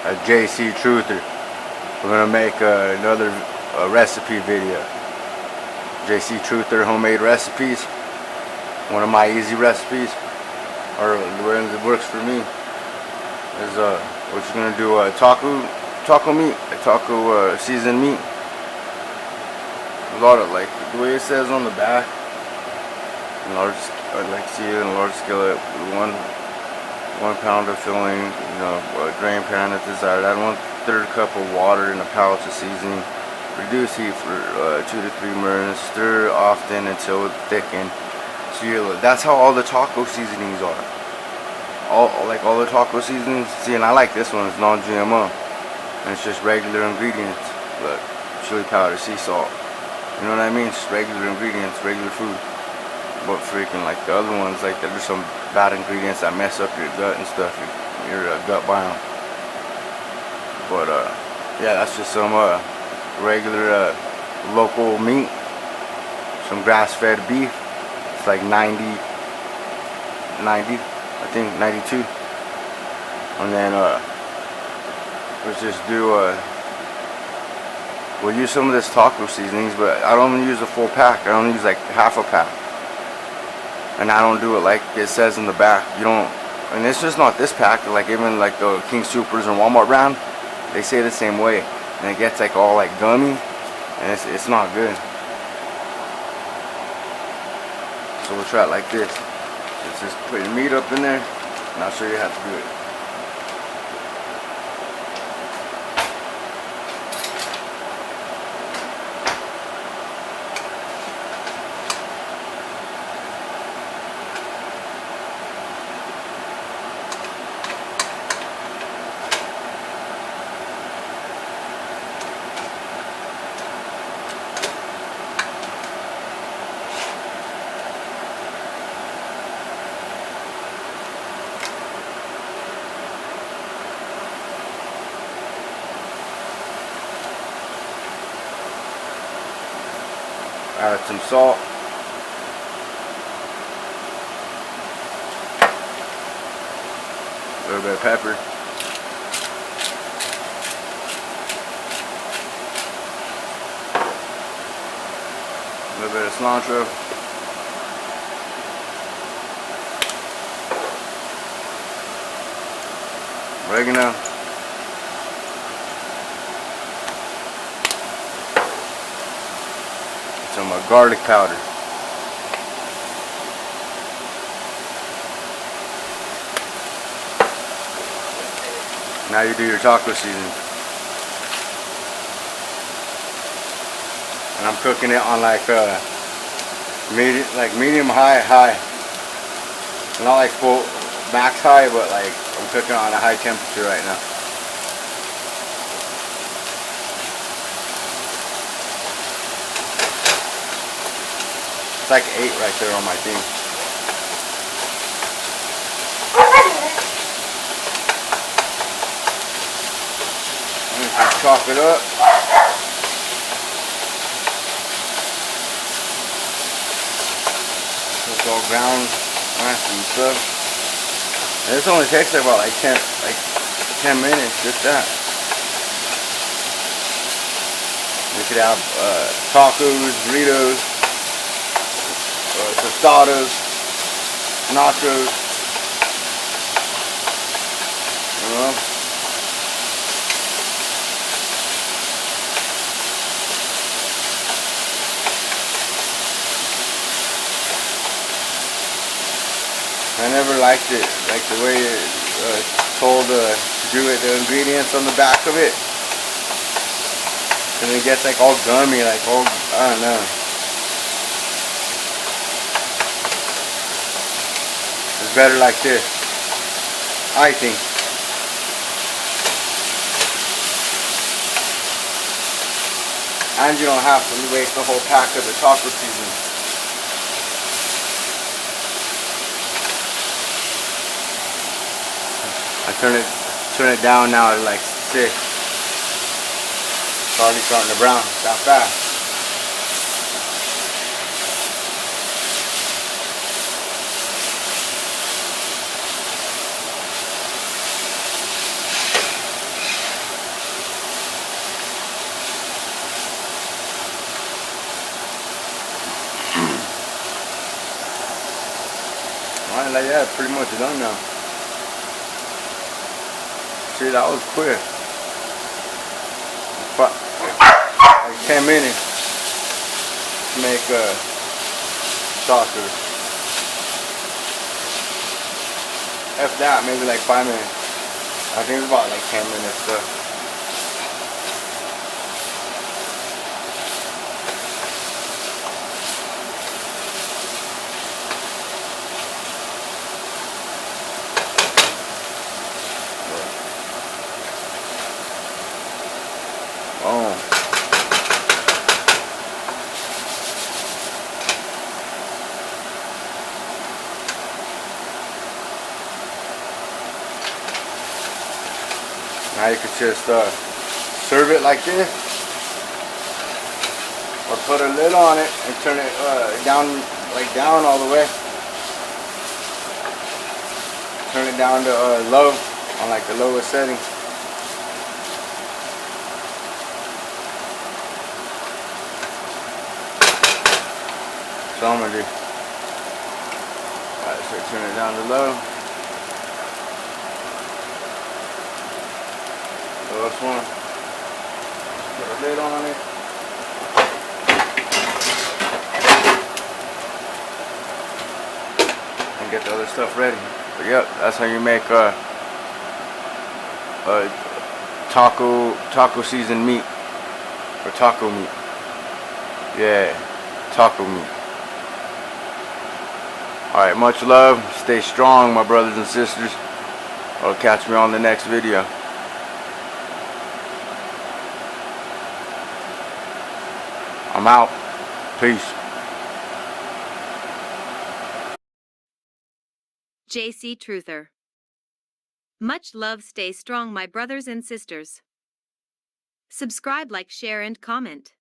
JCTRUTHER. We're gonna make another recipe video. JCTRUTHER homemade recipes. One of my easy recipes, or the way it works for me, is what you're gonna do: taco meat, taco seasoned meat. A lot of, like the way it says on the back, large. I'd like to see it in a large skillet. One pound of filling, a drain pan if desired. Add 1/3 cup of water and a pouch of seasoning. Reduce heat for 2 to 3 minutes. Stir often until it thickens. So that's how all the taco seasonings are. All the taco seasonings. See, and I like this one. It's non-GMO, and it's just regular ingredients. Look, chili powder, sea salt. You know what I mean? It's just regular ingredients, regular food. But freaking like the other ones, like there's some bad ingredients that mess up your gut and stuff, your gut biome. But yeah, that's just some regular local meat, some grass-fed beef. It's like 90, I think 92. And then let's just do we'll use some of this taco seasonings, but I don't use a full pack. I don't use like half a pack. And I don't do it like it says in the back. You don't, and it's just not this pack. Like even like the King Supers and Walmart brand, they say the same way, and it gets like all like gummy, and it's not good. So we'll try it like this. Let's just put your meat up in there, and I'll show you how to do it. Add some salt. A little bit of pepper. A little bit of cilantro. Oregano. Some garlic powder. Now you do your taco seasoning. And I'm cooking it on like medium high. Not like full max high, but like I'm cooking on a high temperature right now. It's like 8 right there on my thing. I'm just gonna chop it up. So it's all ground, nice and stuff. And this only takes about like 10 minutes, just that. You could have tacos, burritos, tostadas, nachos, I never liked it, like the way it told to do it, the ingredients on the back of it, and it gets like all gummy, like all, I don't know. It's better like this, I think. And you don't have to waste the whole pack of the taco seasoning. I turn it down now to like 6. It's already starting to brown that fast. like, yeah, pretty much done now. See, that was quick. Like 10 minutes to make saucer. F that, maybe like 5 minutes. I think it's about like 10 minutes though. Oh. Now you could just serve it like this, or put a lid on it and turn it down, like down all the way. Turn it down to low, on like the lowest setting. So I'm gonna do. Alright, so turn it down to low. Last one. Put a lid on it. And get the other stuff ready. But yep, that's how you make taco seasoned meat, or taco meat. Yeah, taco meat. Alright, much love. Stay strong, my brothers and sisters. I'll catch me on the next video. I'm out. Peace. JCTRUTHER. Much love. Stay strong, my brothers and sisters. Subscribe, like, share, and comment.